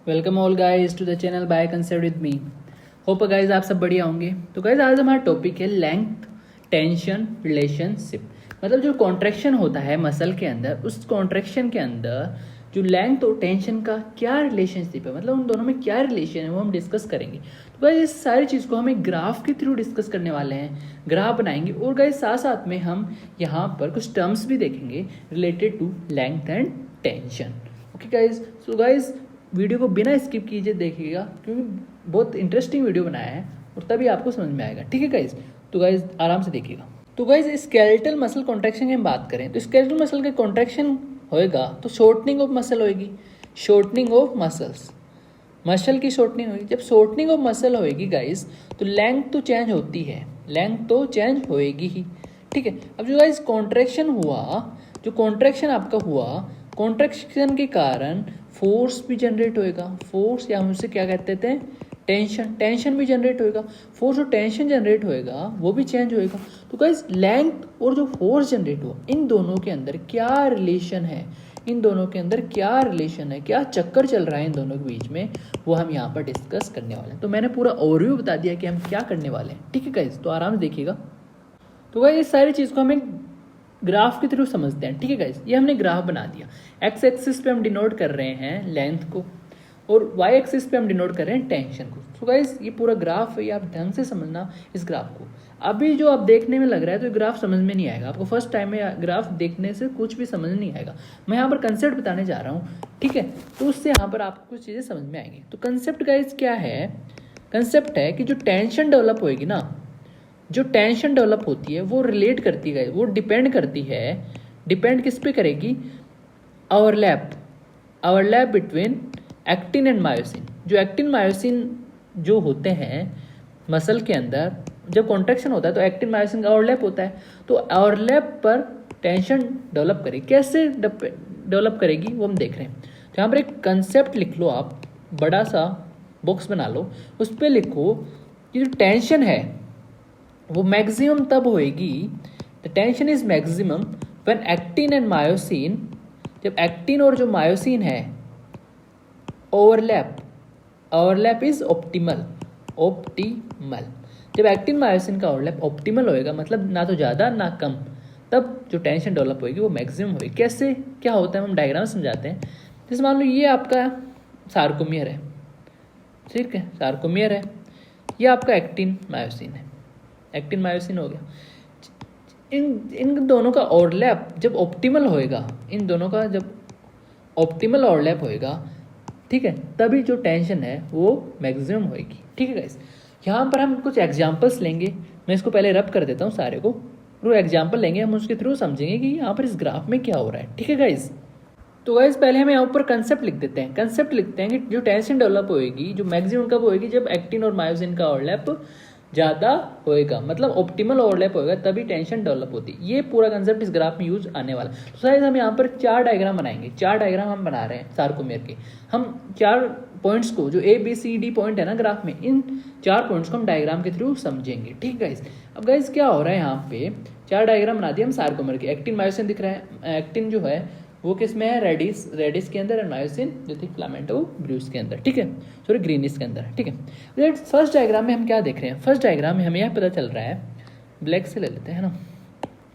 Welcome all guys to the channel by concept with me. Hope guys आप सब बढ़िया होंगे। तो गाइस आज हमारा टॉपिक है लेंथ टेंशन रिलेशनशिप। मतलब जो कॉन्ट्रैक्शन होता है मसल के अंदर, उस कॉन्ट्रैक्शन के अंदर जो लेंथ और टेंशन का क्या रिलेशनशिप है, मतलब उन दोनों में क्या रिलेशन है, वो हम डिस्कस करेंगे। तो गाइस इस सारी चीज़ को हम एक ग्राफ के थ्रू डिस्कस करने वाले हैं, ग्राफ बनाएंगे। और गाइस साथ साथ में हम यहाँ पर कुछ टर्म्स भी देखेंगे related to length and tension. Okay guys, so guys video को बिना स्किप कीजिए देखिएगा, क्योंकि बहुत इंटरेस्टिंग वीडियो बनाया है और तभी आपको समझ में आएगा। ठीक है गाइज, तो गाइज आराम से देखिएगा। तो गाइज स्केलेटल मसल कॉन्ट्रैक्शन की हम बात करें तो स्केलेटल मसल का कॉन्ट्रैक्शन होएगा तो शॉर्टनिंग ऑफ मसल होएगी, शॉर्टनिंग ऑफ मसल्स, मसल की शॉर्टनिंग होगी। जब शॉर्टनिंग ऑफ मसल होएगी गाइज तो लेंथ तो चेंज होती है, लेंथ तो चेंज होएगी ही। ठीक है, अब जो गाइज कॉन्ट्रैक्शन हुआ, जो कॉन्ट्रैक्शन आपका हुआ, कॉन्ट्रैक्शन के कारण फोर्स भी जनरेट होएगा, फोर्स या हम उसे क्या कहते थे, टेंशन, टेंशन भी जनरेट होएगा। फोर्स और टेंशन जनरेट होएगा वो भी चेंज होएगा। तो गाइस लेंथ और जो फोर्स जनरेट हुआ, इन दोनों के अंदर क्या रिलेशन है, इन दोनों के अंदर क्या रिलेशन है, क्या चक्कर चल रहा है इन दोनों के बीच में, वो हम यहाँ पर डिस्कस करने वाले हैं। तो मैंने पूरा ओवरव्यू बता दिया कि हम क्या करने वाले हैं। ठीक है गाइस, तो आराम से देखिएगा। तो गाइस इस सारी चीज़ को हमें ग्राफ के थ्रू समझते हैं। ठीक है गाइस, ये हमने ग्राफ बना दिया। एक्स एक्सिस पे हम डिनोट कर रहे हैं लेंथ को और वाई एक्सिस पे हम डिनोट कर रहे हैं टेंशन को। तो गाइस ये पूरा ग्राफ है, ये आप ढंग से समझना इस ग्राफ को। अभी जो आप देखने में लग रहा है तो ये ग्राफ समझ में नहीं आएगा आपको, फर्स्ट टाइम में ग्राफ देखने से कुछ भी समझ नहीं आएगा। मैं यहाँ पर कंसेप्ट बताने जा रहा हूँ, ठीक है, तो उससे यहाँ पर आपको कुछ चीज़ें समझ में आएंगी। तो कंसेप्ट गाइस क्या है, कंसेप्ट है कि जो टेंशन डेवलप होएगी ना, जो टेंशन डेवलप होती है वो रिलेट करती है, वो डिपेंड करती है, डिपेंड किस पे करेगी, overlap, overlap between actin and myosin. जो एक्टिन मायोसिन जो होते हैं मसल के अंदर, जब कॉन्ट्रैक्शन होता है तो एक्टिन मायोसिन का ओवरलैप होता है, तो ओवरलैप पर टेंशन डेवलप करेगी। कैसे डेवलप करेगी वो हम देख रहे हैं। तो यहाँ पर एक कंसेप्ट लिख लो, आप बड़ा सा बॉक्स बना लो, उस पर लिखो कि जो टेंशन है वो मैक्सिमम तब होएगी, the tension is maximum when actin and myosin, जब एक्टिन और जो मायोसिन है overlap, overlap is optimal, optimal. जब एक्टिन मायोसिन का ओवरलैप ऑप्टिमल होएगा, मतलब ना तो ज़्यादा ना कम, तब जो टेंशन डेवलप होएगी वो मैक्सिमम होएगी। कैसे क्या होता है हम डायग्राम समझाते हैं। जैसे मान लो ये आपका सार्कोमियर है, ठीक है, सार्कोमियर है, ये आपका एक्टिन मायोसिन है, एक्टिन मायोसिन हो गया। इन दोनों का ओवरलैप जब ऑप्टिमल होएगा, इन दोनों का जब ऑप्टिमल ओवरलैप होएगा, ठीक है, तभी जो टेंशन है वो मैक्सिमम होएगी। ठीक है गाइस, यहाँ पर हम कुछ एग्जांपल्स लेंगे। मैं इसको पहले रब कर देता हूँ सारे को, वो एग्जांपल लेंगे, हम उसके थ्रू समझेंगे कि यहाँ पर इस ग्राफ में क्या हो रहा है। ठीक है गाइस, तो गाइस पहले हम यहाँ ऊपर कंसेप्ट लिख देते हैं। कंसेप्ट लिखते हैं कि जो टेंशन डेवलप होएगी, जो मैक्सिमम कब होएगी, जब एक्टिन और मायोसिन का ओवरलैप ज़्यादा होएगा, मतलब ऑप्टिमल ओवरलैप होएगा, तभी टेंशन डेवलप होती है। ये पूरा कंसेप्ट इस ग्राफ में यूज आने वाला है। तो शायद हम यहाँ पर 4 डायग्राम बनाएंगे, 4 डायग्राम हम बना रहे हैं सार्कोमेयर के। हम 4 पॉइंट्स को, जो ABCD पॉइंट है ना ग्राफ में, इन 4 पॉइंट्स को हम डायग्राम के थ्रू समझेंगे। ठीक गाइस, अब गाइस क्या हो रहा है, यहाँ पे 4 डायग्राम बना दिए हम सार्कोमेयर के। एक्टिन मायोसिन दिख रहा है, एक्टिन जो है वो किस में है, रेडिस, रेडिस के अंदर, एंड मायोसिन जो थी फिलामेंटो ब्रूस के अंदर। ठीक है, सॉरी ग्रीनिस के अंदर। ठीक है, फर्स्ट डायग्राम में हम क्या देख रहे हैं, फर्स्ट डायग्राम में हमें यह पता चल रहा है, ब्लैक से ले लेते हैं ना।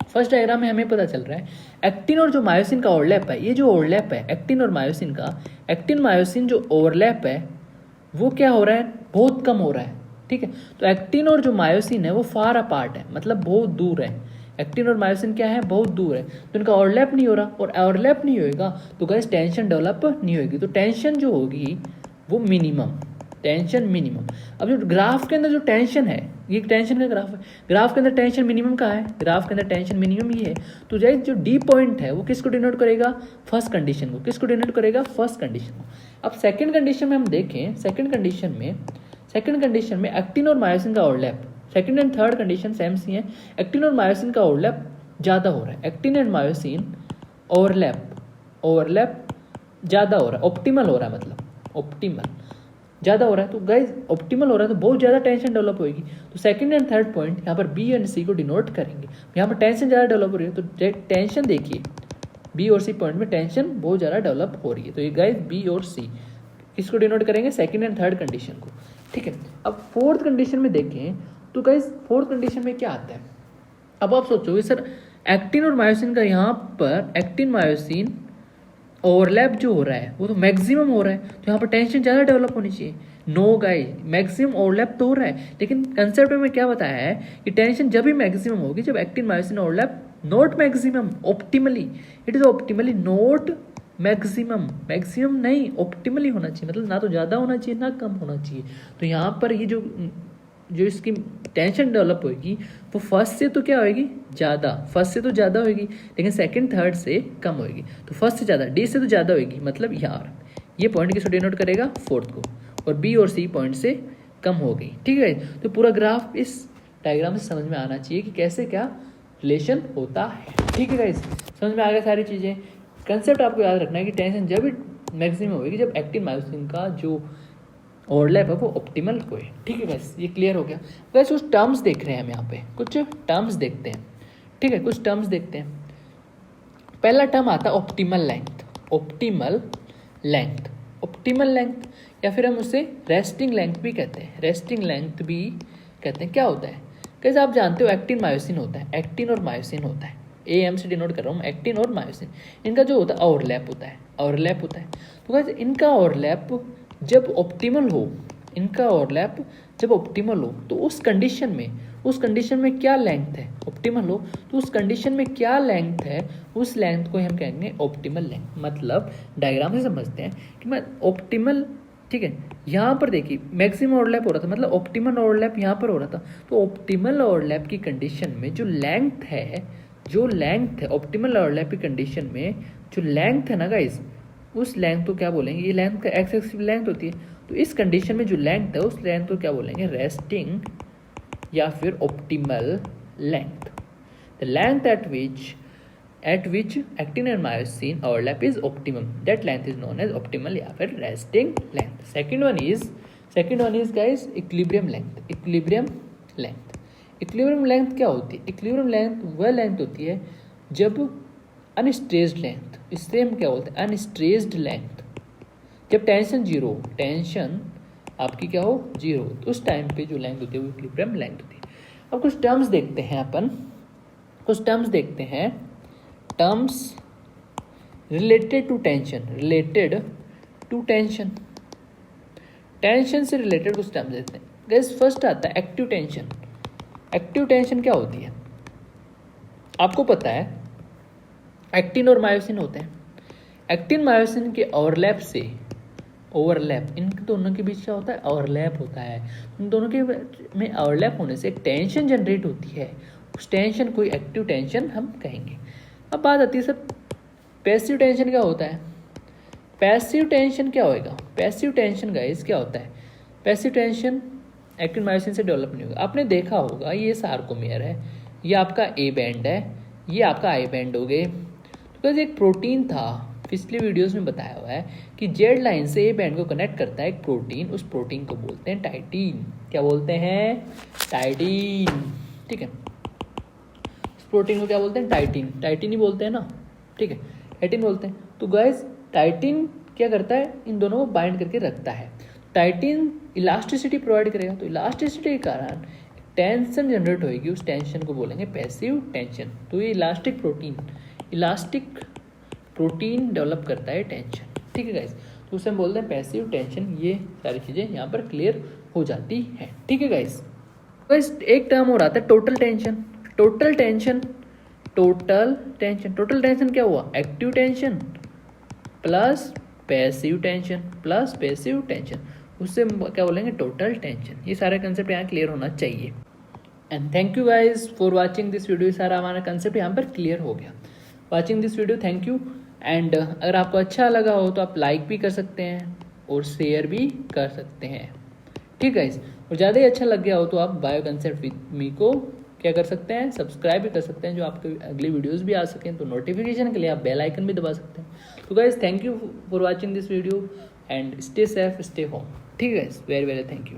फर्स्ट डायग्राम में हमें पता चल रहा है एक्टिन और जो मायोसिन का ओवरलैप है, ये जो ओवरलैप है एक्टिन और मायोसिन का, एक्टिन मायोसिन जो ओवरलैप है वो क्या हो रहा है, बहुत कम हो रहा है। ठीक है, तो एक्टिन और जो मायोसिन है वो फार अपार्ट है, मतलब बहुत दूर है। एक्टिन और मायोसिन क्या है, बहुत दूर है, तो इनका ओवरलैप नहीं हो रहा, और ओवरलैप नहीं होएगा तो गाइस टेंशन डेवलप नहीं होगी। तो टेंशन जो होगी वो मिनिमम, टेंशन मिनिमम। अब जो ग्राफ के अंदर जो टेंशन है, ये टेंशन का ग्राफ है, ग्राफ के अंदर टेंशन मिनिमम कहाँ है, ग्राफ के अंदर टेंशन मिनिमम ये है। तो गाइस जो डी पॉइंट है वो किसको डिनोट करेगा, फर्स्ट कंडीशन को, किसको डिनोट करेगा, फर्स्ट कंडीशन को। अब सेकेंड कंडीशन में हम देखें, सेकेंड कंडीशन में एक्टिन और मायोसिन का overlap, second and third condition same सी है, एक्टिन और मायोसिन का ओवरलैप ज़्यादा हो रहा है, एक्टिन एंड मायोसिन ओवरलैप ज़्यादा हो रहा है, ऑप्टिमल हो रहा है, मतलब ऑप्टिमल ज़्यादा हो रहा है। तो गाइज ऑप्टिमल हो रहा है तो बहुत ज़्यादा टेंशन डेवलप होगी। तो सेकंड एंड थर्ड पॉइंट यहाँ पर B एंड C को डिनोट करेंगे। यहाँ पर टेंशन ज़्यादा डेवलप हो रही है, तो टेंशन देखिए B और C पॉइंट में टेंशन बहुत ज़्यादा डेवलप हो रही है। तो ये गाइज B और C किसको डिनोट करेंगे, सेकंड एंड थर्ड कंडीशन को, ठीक है। अब फोर्थ कंडीशन में देखें तो गाइस फोर्थ कंडीशन में क्या आता है। अब आप सोचोगे सर एक्टिन और मायोसिन का यहाँ पर एक्टिन मायोसिन ओवरलैप जो हो रहा है वो तो मैक्सिमम हो रहा है, तो यहाँ पर टेंशन ज़्यादा डेवलप होनी चाहिए। नो गाइस, मैक्सिमम ओवरलैप तो हो रहा है, लेकिन कंसेप्ट में क्या बताया है कि टेंशन जब भी मैक्सिमम होगी जब actin myosin overlap not maximum, optimally, it is optimally not maximum, maximum नहीं ऑप्टिमली होना चाहिए, मतलब ना तो ज़्यादा होना चाहिए ना कम होना चाहिए। तो यहाँ पर ये जो इसकी टेंशन डेवलप होगी वो फर्स्ट से तो क्या होगी, ज़्यादा, फर्स्ट से तो ज़्यादा होगी लेकिन सेकंड थर्ड से कम होगी। तो फर्स्ट से ज़्यादा, डी से तो ज़्यादा होगी, मतलब यार ये पॉइंट किसको डिनोट करेगा, फोर्थ को, और बी और सी पॉइंट से कम हो गई, ठीक है। तो पूरा ग्राफ इस डायग्राम से समझ में आना चाहिए कि कैसे क्या रिलेशन होता है, ठीक है गाइस। समझ में आ गया सारी चीज़ें। कंसेप्ट आपको याद रखना है कि टेंशन जब भी मैक्सिमम होगी जब एक्टिन मायोसिन का जो ओवरलैप है वो ऑप्टिमल को है, ठीक है गैस, ये क्लियर हो गया। गैस कुछ टर्म्स देख रहे हैं हम यहाँ पे, कुछ टर्म्स देखते हैं, ठीक है, कुछ टर्म्स देखते हैं। पहला टर्म आता है optimal length, optimal length, optimal length, या फिर हम उसे रेस्टिंग लेंथ भी कहते हैं, रेस्टिंग लेंथ भी कहते हैं। क्या होता है कैसे आप जानते हो, एक्टिन मायोसिन होता है, एक्टिन और मायोसिन होता है, AM से डिनोट कर रहा हूँ, एक्टिन और मायोसिन, इनका जो होता है ओवरलैप होता है, ओवरलैप होता है। तो गाइस इनका ओवरलैप जब ऑप्टिमल हो, इनका ओवरलैप जब ऑप्टिमल हो तो उस कंडीशन में क्या लेंथ है, ऑप्टिमल हो तो उस कंडीशन में क्या लेंथ है, उस लेंथ को हम कहेंगे ऑप्टिमल लेंथ। मतलब डायग्राम से समझते हैं कि मैं ऑप्टिमल, ठीक है, यहाँ पर देखिए मैक्सिमम ओवरलैप हो रहा था, मतलब ऑप्टिमल ओवरलैप यहाँ पर हो रहा था, तो ऑप्टिमल ओवरलैप की कंडीशन में जो लेंथ है, ऑप्टिमल ओवरलैप की कंडीशन में जो लेंथ है ना गाइस, उस लेंथ को क्या बोलेंगे, ये लेंथ का एक्स एक्सिस लेंथ होती है, तो इस कंडीशन में जो लेंथ है उस लेंथ को क्या बोलेंगे, रेस्टिंग या फिर optimal length. The length at which actin and myosin overlap is optimum, that length is known as optimal या फिर resting length. Second one is guys equilibrium length, equilibrium length. Equilibrium length क्या होती है, equilibrium length वह length होती है जब unstressed length, इससे हम क्या बोलते हैं, अनस्ट्रेस्ड लेंथ, जब टेंशन जीरो, टेंशन आपकी क्या हो, जीरो, तो उस टाइम पे जो लेंथ होती है वो इक्विलिब्रियम लेंथ होती है। अब कुछ टर्म्स देखते हैं अपन, कुछ टर्म्स देखते हैं, terms related to tension, related to tension, tension से रिलेटेड कुछ टर्म्स देखते हैं। गैस फर्स्ट आता है एक्टिव टेंशन। एक्टिव टेंशन क्या होती है, आपको पता है एक्टिन और मायोसिन होते हैं, एक्टिन मायोसिन के ओवरलैप से, ओवरलैप इन दोनों के बीच क्या होता है, ओवरलैप होता है, इन दोनों के में ओवरलैप होने से एक टेंशन जनरेट होती है, उस टेंशन को एक्टिव टेंशन हम कहेंगे। अब बात आती है सर पैसिव टेंशन क्या होता है, पैसिव टेंशन क्या होएगा, पैसिव टेंशन गाइस क्या होता है, पैसिव टेंशन एक्टिन मायोसिन से डेवलप नहीं होगा। आपने देखा होगा ये सार्कोमेयर है, ये आपका ए बैंड है, ये आपका आई बैंड हो गए। तो एक प्रोटीन था, पिछली वीडियोस में बताया हुआ है कि जेड लाइन से ए बैंड को कनेक्ट करता है एक प्रोटीन, उस प्रोटीन को बोलते हैं टाइटिन। क्या बोलते हैं, टाइटिन, ठीक है, उस प्रोटीन को क्या बोलते हैं, टाइटिन, टाइटिन ही बोलते हैं ना, ठीक है, टाइटिन बोलते हैं। तो गाइस टाइटिन क्या करता है, इन दोनों को बाइंड करके रखता है। टाइटिन इलास्टिसिटी प्रोवाइड करेगा, तो इलास्टिसिटी के कारण टेंशन जनरेट होगी, उस टेंशन को बोलेंगे पैसिव टेंशन। तो ये इलास्टिक प्रोटीन डेवलप करता है टेंशन, ठीक है गाइस, तो उसे हम बोलते हैं पैसिव टेंशन। ये सारी चीज़ें यहाँ पर क्लियर हो जाती हैं, ठीक है गाइस। गाइस एक टर्म और आता है total tension, total tension, total tension, total tension क्या हुआ, active tension plus passive tension, plus passive tension, उससे क्या बोलेंगे, टोटल टेंशन। ये सारे कंसेप्ट यहाँ क्लियर होना चाहिए। And thank you guys for watching this video, सारा हमारा कंसेप्ट यहाँ पर क्लियर हो गया। Watching this video, thank you. And अगर आपको अच्छा लगा हो तो आप लाइक भी कर सकते हैं और शेयर भी कर सकते हैं, ठीक है। और ज़्यादा ही अच्छा लग गया हो तो आप बायो कंसेप्ट विद मी को क्या कर सकते हैं, सब्सक्राइब भी कर सकते हैं, जो आपके अगली वीडियोस भी आ सकें। तो नोटिफिकेशन के लिए आप बेल आइकन भी दबा सकते हैं। तो guys thank you for watching this video and stay safe, stay home, ठीक है, वेरी वेरी थैंक यू।